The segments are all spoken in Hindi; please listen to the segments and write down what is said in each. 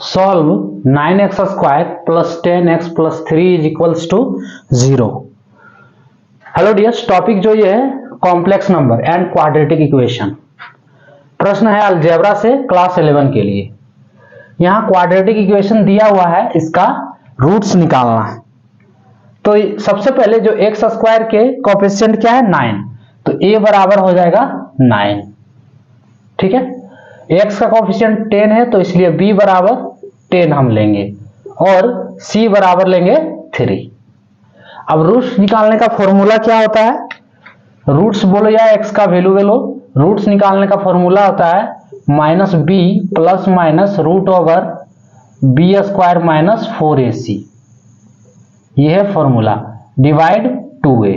Solve 9x square plus 10x plus 3 is equals to 0। Hello dears, topic जो ये है complex number and quadratic equation. प्रश्न है अलजेब्रा से क्लास 11 के लिए। यहाँ क्वाड्रेटिक इक्वेशन दिया हुआ है, इसका रूट्स निकालना है। तो सबसे पहले जो एक्स स्क्वायर के कोएफिशिएंट क्या है 9, तो a बराबर हो जाएगा 9। ठीक है, x का कोएफिशिएंट 10 है तो इसलिए b बराबर 10 हम लेंगे और c बराबर लेंगे 3। अब रूट्स निकालने का फॉर्मूला क्या होता है, रूट्स बोलो या x का वैल्यू बोलो, रूट्स निकालने का फॉर्मूला होता है minus b plus minus root over B square minus 4ac। ये है फॉर्मूला, डिवाइड 2a।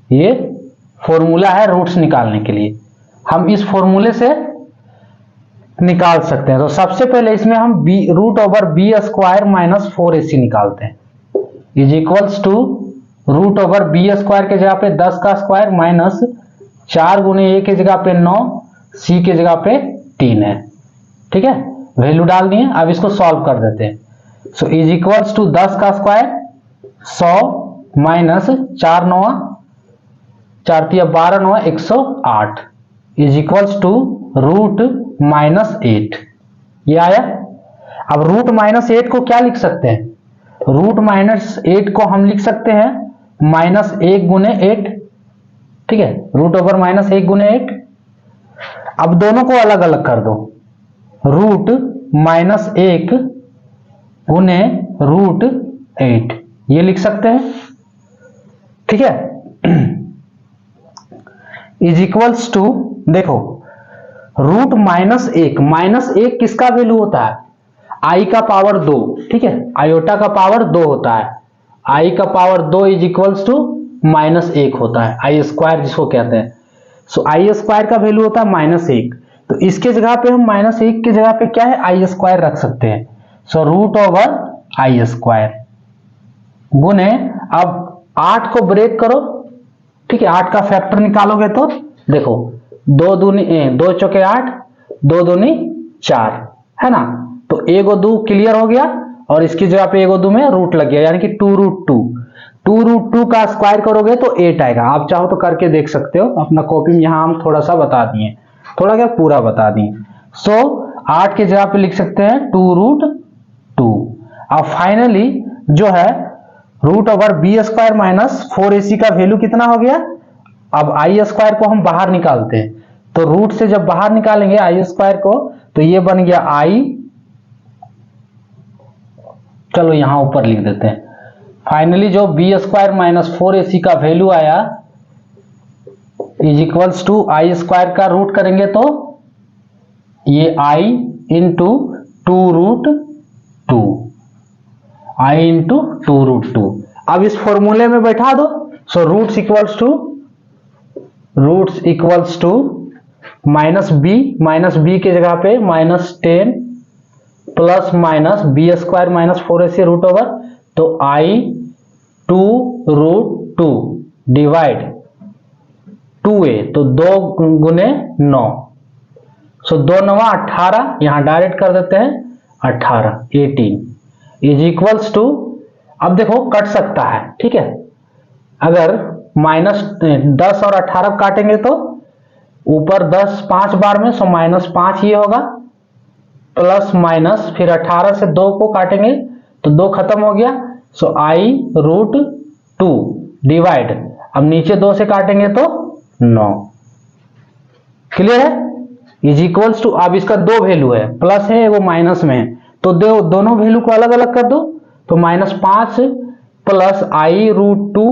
ये फॉर्मूला है रूट्स निकालने के लिए। हम इस फॉर्मूले से निकाल सकते हैं। तो सबसे पहले इसमें हम b root over B square minus 4ac निकालते हैं, is equals to root over B square के जगह पे 10 का स्क्वायर माइनस 4 गुने a के जगह पे 9, c के जगह पे 3 है। ठीक है, वैल्यू डाल दिए। अब इसको सॉल्व कर देते हैं। सो इज इक्वल्स टू 10 का square 100 minus 4 9 4 12 9 108 is equals to root minus 8। ये आया। अब रूट माइनस 8 को क्या लिख सकते हैं, रूट माइनस 8 को हम लिख सकते हैं माइनस 1 गुने 8। ठीक है, रूट ओवर माइनस 1 गुने 8। अब दोनों को अलग अलग कर दो, रूट माइनस 1 गुने रूट 8, ये लिख सकते हैं। ठीक है, इज इक्वल्स टू, देखो रूट माइनस 1 किसका वैल्यू होता है, आई का पावर 2। ठीक है, आयोटा का पावर 2 होता है, आई का power 2 is equals to minus 1 होता है, आई स्क्वायर जिसको कहते हैं। सो आई स्क्वायर का वैल्यू होता है माइनस 1, तो इसके जगह पे हम माइनस 1 की जगह पे क्या है आई स्क्वायर रख सकते हैं। So root over I square गुने, अब 8 को ब्रेक करो। ठीक है, 8 का फैक्टर निकालोगे तो देखो 2 चौके 8, 2 दूनी 4 है ना, तो एगो 2 क्लियर हो गया और इसकी जगह पे एगो 2 में रूट लग गया, यानी कि 2 रूट 2। 2 रूट 2 का स्क्वायर करोगे तो 8 आएगा। आप चाहो तो करके देख सकते हो, अपना कॉपी में यहाँ हम थोड़ा सा बता दिए, थोड़ा क्या पूरा बता दिए। सो 8 के जगह पे लिख सकते हैं 2 रूट 2। अब फाइनली जो है root over B square minus 4ac का वैल्यू कितना हो गया। अब आई स्क्वायर को हम बाहर निकालते हैं, तो रूट से जब बाहर निकालेंगे आई स्क्वायर को तो ये बन गया आई, चलो यहां ऊपर लिख देते हैं। फाइनली जो बी स्क्वायर माइनस 4ac का वैल्यू आया is equals to I square का रूट करेंगे तो ये I into 2 root 2, I into 2 root 2। अब इस फॉर्मूले में बैठा दो। So roots equals to minus B के जगह पे minus 10 plus minus B square minus 4ac root over, तो आई 2 रूट 2 डिवाइड 2a, तो 2 गुने 9। सो 2 9 18, यहां डायरेक्ट कर देते हैं 18 इज इक्वल्स टू, अब देखो कट सकता है। ठीक है, अगर माइनस 10 और 18 काटेंगे तो ऊपर 10 5 बार में, सो माइनस 5 ये होगा, प्लस माइनस फिर 18 से 2 को काटेंगे तो 2 खत्म हो गया। सो आई रूट 2 डिवाइड, अब नीचे 2 से काटेंगे तो 9। क्लियर है, इज इक्वल्स टू, अब इसका 2 वैल्यू है, प्लस है वो माइनस में है, तो दोनों वैल्यू को अलग अलग कर दो, तो माइनस 5 प्लस आई रूट 2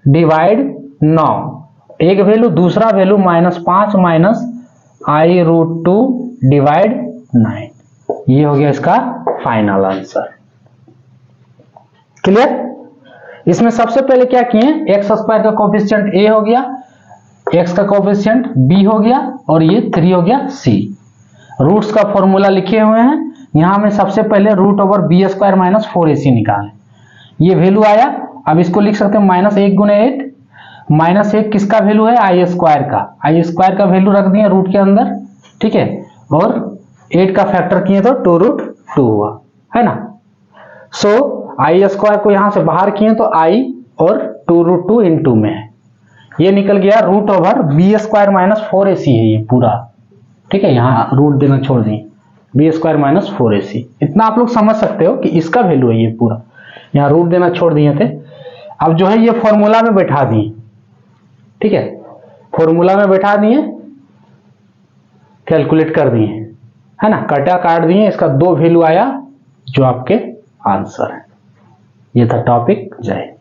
डिवाइड 9, एक वैल्यू, दूसरा वैल्यू माइनस 5 माइनस आई रूट 2 डिवाइड 9। ये हो गया इसका फाइनल आंसर। क्लियर। इसमें सबसे पहले क्या किए, एक्स स्क्वायर का कोएफिशिएंट a हो गया, x का कोएफिशिएंट b हो गया और ये 3 हो गया c। रूट्स का फॉर्मूला लिखे हुए हैं, यहां में सबसे पहले root over B square minus 4ac निकालें, ये वैल्यू आया। अब इसको लिख सकते हैं माइनस 1 गुने 8, माइनस 1 किसका वैल्यू है आई स्क्वायर का, आई स्क्वायर का वैल्यू रख दिए रूट के अंदर। ठीक है, और 8 का फैक्टर किए तो 2 रूट 2 हुआ, है ना। सो आई स्क्वायर को यहां से बाहर किए तो आई और 2√2 × में है, ये निकल गया root over B square minus 4ac है ये पूरा, ठीक है। यहां रूट देना छोड़ दिए, बी स्क्वायर माइनस 4ac, इतना आप लोग समझ सकते हो कि इसका वैल्यू है ये पूरा, यहां रूट देना छोड़ दिए थे। अब जो है ये फॉर्मूला में बैठा दिए, ठीक है, फॉर्मूला में बैठा दिए, कैलकुलेट कर दिए, है ना, कटा काट दिए, इसका 2 वैल्यू आया जो आपके आंसर है। ये था टॉपिक। जय हिंद।